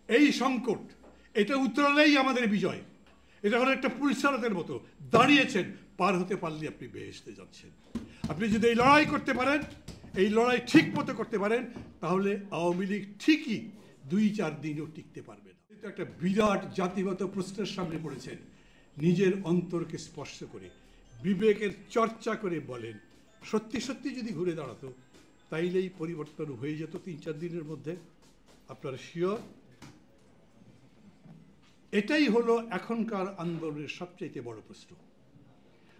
এই সংকট এটা উত্তরালেই আমাদের বিজয়। এটা হলো একটা পুলিশারতের মতো, দাঁড়িয়েছেন, পার হতে পারলে আপনি বেহেশতে যাচ্ছেন। আপনি যদি এই লড়াই করতে পারেন, এই লড়াই ঠিক মতো করতে পারেন, তাহলে আওয়ামী লীগ ঠিকই 2-4 দিনও টিকতে পারবে না। এটা একটা বিরাট জাতিগত প্রশ্নের সামনে পড়েছেন। নিজের অন্তরকে স্পর্শ করে, বিবেকের চর্চা করে বলেন, সত্যি সত্যি যদি ঘুরে দাঁড়াতো তাইলেই পরিবর্তন হয়ে যেত 3-4 দিনের মধ্যে। আপনারা শিওর? এটাই হলো এখনকার আন্দোলনের সবচেয়ে বড় প্রশ্ন।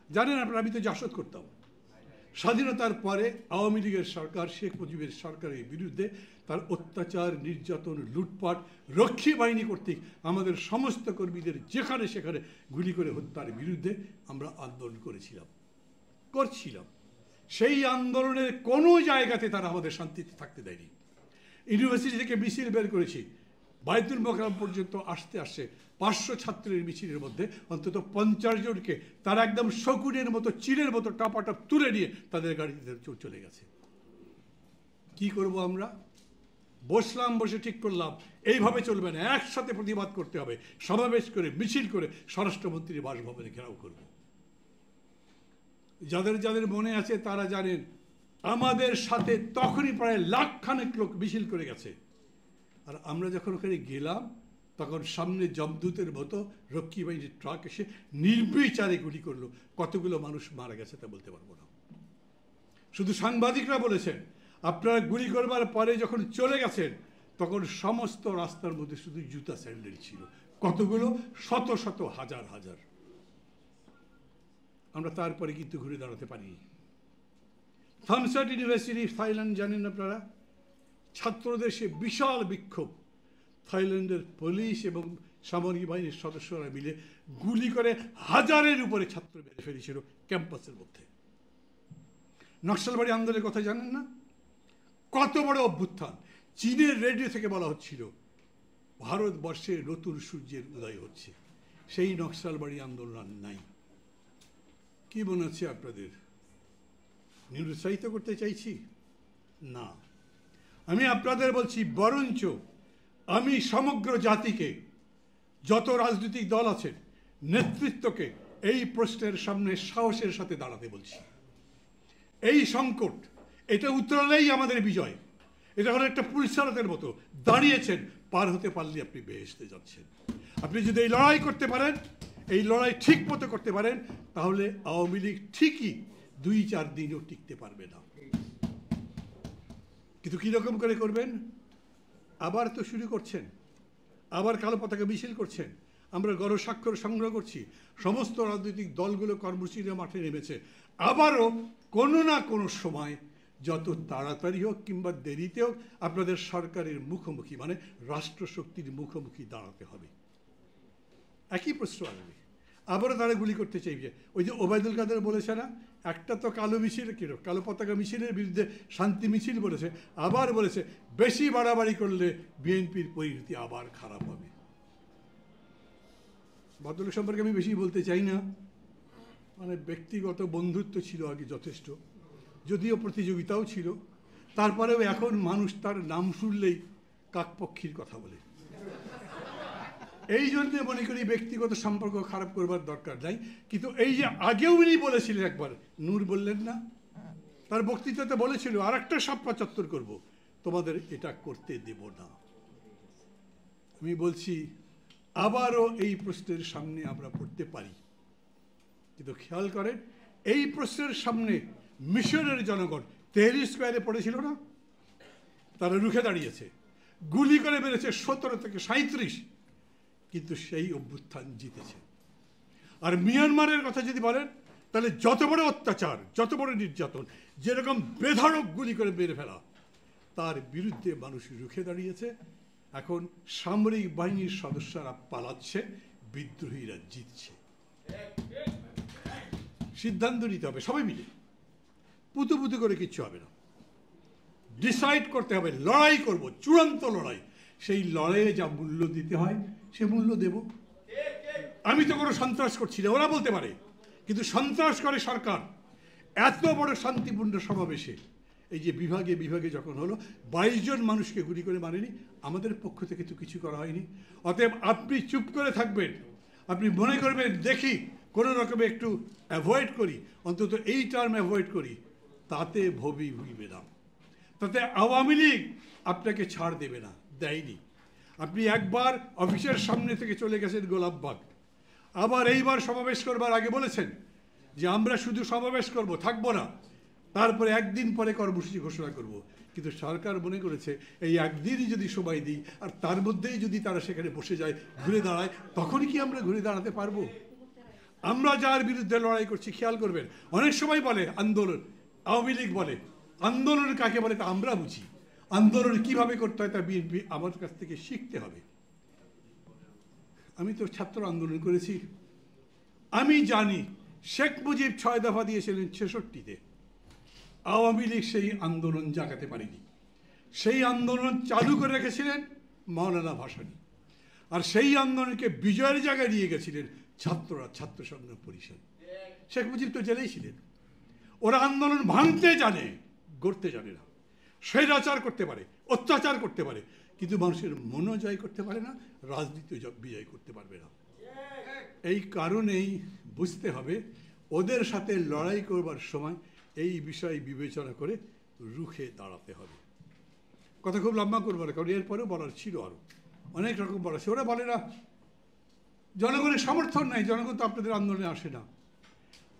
জানেন আপনারা, আমি তো জাসদ করতাম। স্বাধীনতার পরে আওয়ামী লীগের সরকার, শেখ মুজিবের সরকারের বিরুদ্ধে তার অত্যাচার, নির্যাতন, লুটপাট, রক্ষী বাহিনী কর্তৃক আমাদের সমস্ত কর্মীদের যেখানে সেখানে গুলি করে হত্যার বিরুদ্ধে আমরা আন্দোলন করছিলাম। সেই আন্দোলনের কোনো জায়গাতে তারা আমাদের শান্তিতে থাকতে দেয়নি। ইউনিভার্সিটি থেকে মিছিল বের করেছি, বায়তুল মোকাররম পর্যন্ত আসতে 500 ছাত্রের মিছিলের মধ্যে অন্তত 50 জনকে তারা একদম শকুনের মতো, চিলের মতো টাপাটাপ তুলে নিয়ে তাদের গাড়িতে চলে গেছে। কি করব আমরা? বসলাম, বসে ঠিক করলাম এইভাবে চলবে না, একসাথে প্রতিবাদ করতে হবে, সমাবেশ করে, মিছিল করে স্বরাষ্ট্রমন্ত্রীর বাসভবনে ঘেরাও করব। যাদের যাদের মনে আছে তারা জানেন, আমাদের সাথে তখনই প্রায় লাখখানেক লোক মিছিল করে গেছে। আর আমরা যখন ওখানে গেলাম তখন সামনে জমদূতের মতো রক্ষী বাহিনীর ট্রাক এসে নির্বিচারে গুলি করলো। কতগুলো মানুষ মারা গেছে তা বলতে পারবো না। শুধু সাংবাদিকরা বলেছেন, আপনারা গুলি করবার পরে যখন চলে গেছেন তখন সমস্ত রাস্তার মধ্যে শুধু জুতা স্যান্ডেল ছিল। কতগুলো? শত শত, হাজার হাজার। আমরা তারপরে কিন্তু ঘুরে দাঁড়াতে পারিনি। থামসাট ইউনিভার্সিটি, থাইল্যান্ড, জানেন আপনারা, ছাত্রদের সে বিশাল বিক্ষোভ, থাইল্যান্ডের পুলিশ এবং সামরিক বাহিনীর সদস্যরা মিলে গুলি করে হাজারের উপরে ছাত্র মেরে ফেলেছিল ক্যাম্পাসের মধ্যে। নকশালবাড়ি আন্দোলনের কথা জানেন না? কত বড় অভ্যুত্থান! চীনের রেডিও থেকে বলা হচ্ছিল ভারতবর্ষের নতুন সূর্যের উদয় হচ্ছে। সেই নকশালবাড়ি আন্দোলন নাই। কি মনে হচ্ছে আপনাদের? নিরুৎসাহিত করতে চাইছি না, আমি আপনাদের বলছি, বরঞ্চ আমি সমগ্র জাতিকে, যত রাজনৈতিক দল আছে, নেতৃত্বকে এই প্রশ্নের সামনে সাহসের সাথে দাঁড়াতে বলছি। এই সংকট এটা উত্তরালেই আমাদের বিজয়। এটা হলো একটা পুলিশারতের মতো, দাঁড়িয়েছেন, পার হতে পারলে আপনি বেহেশতে যাচ্ছেন। আপনি যদি এই লড়াই করতে পারেন, এই লড়াই ঠিক মতো করতে পারেন, তাহলে আওয়ামী লীগ ঠিকই 2-4 দিনও টিকতে পারবে না। কিন্তু কীরকম করে করবেন? আবার তো শুরু করছেন, আবার কালো পতাকা মিছিল করছেন, আমরা গণস্বাক্ষর সংগ্রহ করছি, সমস্ত রাজনৈতিক দলগুলো কর্মসূচিতে মাঠে নেমেছে। আবারও কোনো না কোনো সময়, যত তাড়াতাড়ি হোক কিংবা দেরিতে হোক, আপনাদের সরকারের মুখোমুখি, মানে রাষ্ট্রশক্তির মুখোমুখি দাঁড়াতে হবে। একই প্রশ্ন আসবে, আবারও তারা গুলি করতে চাইবে। ওই যে ওবায়দুল কাদের বলেছে না, একটা তো কালো মিছিল, কালো পতাকা মিছিলের বিরুদ্ধে শান্তি মিছিল বলেছে, আবার বলেছে বেশি বাড়াবাড়ি করলে বিএনপির পরিণতি আবার খারাপ হবে। ভদ্রলোক সম্পর্কে আমি বেশি বলতে চাই না, মানে ব্যক্তিগত বন্ধুত্ব ছিল আগে যথেষ্ট, যদিও প্রতিযোগিতাও ছিল, তারপরেও এখন মানুষ তার নাম শুনলেই কাকপক্ষীর কথা বলে। এই জন্যে মনে করি ব্যক্তিগত সম্পর্ক খারাপ করবার দরকার নাই। কিন্তু এই যে আগেও উনি বলেছিলেন, একবার নূর বললেন না, তার বক্তৃতাতে বলেছিল আর একটা ৭৫ করব, তোমাদের এটা করতে দেব না। আমি বলছি আবারও এই প্রশ্নের সামনে আমরা পড়তে পারি, কিন্তু খেয়াল করেন এই প্রশ্নের সামনে মিশরের জনগণ তেহরির স্কোয়ারে পড়েছিল না, তারা রুখে দাঁড়িয়েছে, গুলি করে মেরেছে ১৭ থেকে ৩৭, কিন্তু সেই অভ্যুত্থান জিতেছে। আর মিয়ানমারের কথা যদি বলেন, তাহলে যত বড় অত্যাচার, যত বড় নির্যাতন, যেরকম বেধড়ক গুলি করে মেরে ফেলা, তার বিরুদ্ধে মানুষ রুখে দাঁড়িয়েছে। এখন সামরিক বাহিনীর সদস্যরা পালাচ্ছে, বিদ্রোহীরা জিতছে। সিদ্ধান্ত নিতে হবে সবাই মিলে, পুতু পুতু করে কিচ্ছু হবে না। ডিসাইড করতে হবে, লড়াই করব, চূড়ান্ত লড়াই। সেই লড়াইয়ে যা মূল্য দিতে হয় সে মূল্য দেব। আমি তো কোনো সন্ত্রাস করছি না, ওরা বলতে পারে, কিন্তু সন্ত্রাস করে সরকার। এত বড় শান্তিপূর্ণ সমাবেশে এই যে বিভাগে বিভাগে যখন হলো 22 জন মানুষকে গুলি করে মারেনি, আমাদের পক্ষ থেকে তো কিছু করা হয়নি। অতএব আপনি চুপ করে থাকবেন, আপনি মনে করবেন দেখি কোনো রকমে একটু অ্যাভয়েড করি, অন্তত এই টার্ম অ্যাভয়েড করি, তাতে ভুগবে না। তাতে আওয়ামী লীগ আপনাকে ছাড় দেবে না, দেয়নি। আপনি একবার অফিসের সামনে থেকে চলে গেছেন গোলাপবাগ, আবার এইবার সমাবেশ করবার আগে বলেছেন যে আমরা শুধু সমাবেশ করব, থাকবো না, তারপরে একদিন পরে কর্মসূচি ঘোষণা করব। কিন্তু সরকার মনে করেছে এই একদিনই যদি সময় দিই আর তার মধ্যেই যদি তারা সেখানে বসে যায়, ঘুরে দাঁড়ায়, তখন কি আমরা ঘুরে দাঁড়াতে পারবো? আমরা যার বিরুদ্ধে লড়াই করছি, খেয়াল করবেন, অনেক সময় বলে আন্দোলন, আওয়ামী লীগ বলে আন্দোলন কাকে বলে তা আমরা বুঝি, আন্দোলন কিভাবে করতে হয় তা বিএনপি আমাদের কাছ থেকে শিখতে হবে। আমি তো ছাত্র আন্দোলন করেছি, আমি জানি শেখ মুজিব 6 দফা দিয়েছিলেন 66-তে, আওয়ামী লীগ সেই আন্দোলন জাগাতে পারেনি। সেই আন্দোলন চালু করে রেখেছিলেন মাওলানা ভাসানী, আর সেই আন্দোলনকে বিজয়ের জায়গায় নিয়ে গেছিলেন ছাত্ররা, ছাত্র সংগ্রাম পরিষদ। শেখ মুজিব তো জেলেই ছিলেন। ওরা আন্দোলন ভাঙতে জানে, গড়তে জানে না। স্বৈরাচার করতে পারে, অত্যাচার করতে পারে, কিন্তু মানুষের মনও জয় করতে পারে না, রাজনীতি বিজয় করতে পারবে না। এই কারণেই বুঝতে হবে ওদের সাথে লড়াই করবার সময় এই বিষয় বিবেচনা করে রুখে দাঁড়াতে হবে। কথা খুব লম্বা করবো না, কারণ এরপরেও বলার ছিল, আরও অনেক রকম বলার ছিল। ওরা বলে না জনগণের সমর্থন নাই, জনগণ তো আপনাদের আন্দোলনে আসে না।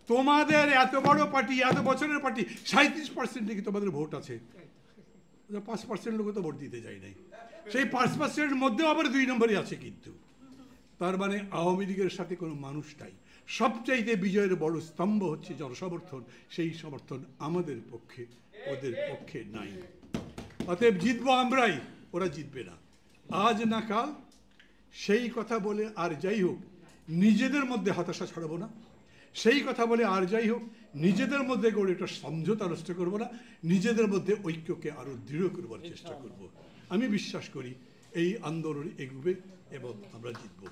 তোমাদের এত বড় পার্টি, এত বছরের পার্টি, 37% কি তোমাদের ভোট আছে, 5% লোক তো ভোট দিতে যায় নাই। সেই 5%-এর মধ্যেও আবার 2 নম্বরই আছে। কিন্তু তার মানে আওয়ামী লীগের সাথে কোনো মানুষ নাই। সবচাইতে বিজয়ের বড় স্তম্ভ হচ্ছে জনসমর্থন, সেই সমর্থন আমাদের পক্ষে, ওদের পক্ষে নাই। অতএব জিতবো আমরাই, ওরা জিতবে না। আজ না কাল সেই কথা বলে আর যাই হোক নিজেদের মধ্যে হতাশা ছড়াবো না, সেই কথা বলে আর যাই হোক নিজেদের মধ্যে গড়ে একটা সমঝোতা নষ্ট করবো না, নিজেদের মধ্যে ঐক্যকে আরও দৃঢ় করবার চেষ্টা করব। আমি বিশ্বাস করি এই আন্দোলন এগোবে এবং আমরা জিতব।